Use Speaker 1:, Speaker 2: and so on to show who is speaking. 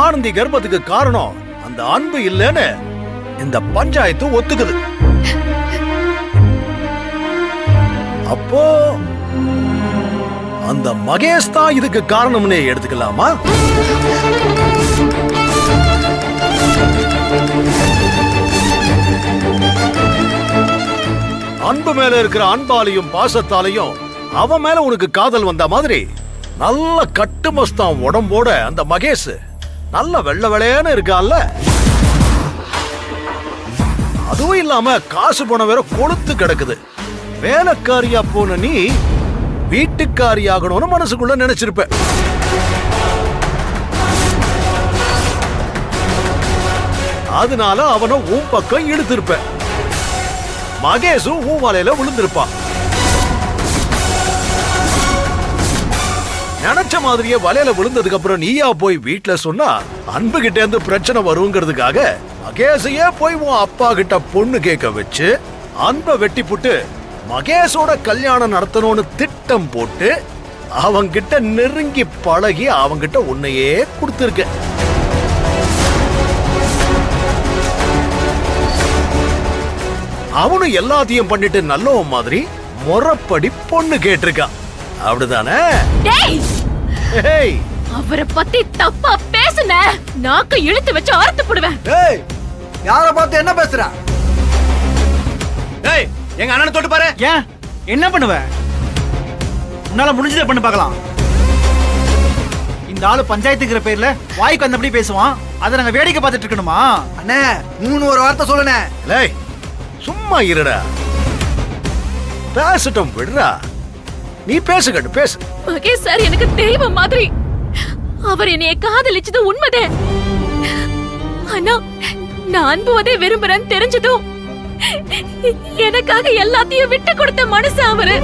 Speaker 1: ஆனந்தி கர்ப்பத்துக்கு காரணம் அந்த அன்பு இல்லைன்னு இந்த பஞ்சாயத்து ஒத்துக்குது. அப்போ அந்த மகேஷ் தான் இதுக்கு காரணம்னு எடுத்துக்கலாமா? அன்பு மேல இருக்கிற அன்பாலையும் பாசத்தாலையும் அவன் மேல உனக்கு காதல் வந்த மாதிரி நல்ல கட்டுமஸ்தான் உடம்போட அந்த மகேஷ் நல்ல வெள்ளை வெளையான்னு இருக்கான்ல. அதுவும் இல்லாம காசு பணம் வேற கொளுத்து கிடக்குது. வேலைக்காரியா போன நீ வீட்டுக்காரி ஆகணும்னு மனசுக்குள்ள நினைச்சிருப்ப. அதனால அவனை உன் பக்கம் இழுத்திருப்ப. மகேஷும் உன் வலையில விழுந்திருப்பான். நினைச்ச மாதிரியே வலையில விழுந்ததுக்கு அப்புறம் நீயா போய் வீட்டுல சொன்னா அன்பு கிட்ட இருந்து பிரச்சனை வருங்கிறதுக்காக மகேஷையே போய் உன் அப்பா கிட்ட பொண்ணு கேட்க வச்சு அன்பை வெட்டி புட்டு மகேஷோட கல்யாணம் நடத்தணும்னு திட்டம் போட்டு அவங்கிட்ட நெருங்கி பழகி அவங்கிட்ட உன்னையே கொடுத்திருக்க. அவனும் எல்லாத்தையும் பண்ணிட்டு நல்லவன் மாதிரி முறைப்படி பொண்ணு கேட்டிருக்கான். அப்படிதானே?
Speaker 2: அவரை பத்தி தப்பா பேசுன நாக்க இழுத்து வச்சு அறுத்து போடுவேன்.
Speaker 3: யார பார்த்து என்ன பேசுற?
Speaker 4: எங்க அண்ணனை தொட்டு பாரு.
Speaker 3: ஏன் என்ன பண்ணுவ? உன்னால முடிஞ்சதை பண்ணு பார்க்கலாம். இந்த ஆளு பஞ்சாயத்துங்கிற பேர்ல வாய்க்கு வந்தபடி பேசுவான். அதை நாங்க வேடிக்கை பார்த்துட்டு இருக்கணுமா? அண்ணே ஒரு வார்த்தை சொல்லுனே.
Speaker 1: சும்மா இருடா, பேசட்டும் விடுறா. நீ பேசுகட்டு பேசு.
Speaker 2: மகேஷ் சார் எனக்கு தெய்வம் மாதிரி. அவர் என்னைய காதலிச்சது உண்மைதான். ஆனா நான் அன்புவதே விரும்புறேன்னு தெரிஞ்சதும் எனக்காக எல்லாத்தையும் விட்டு கொடுத்த மனுஷன் அவரு.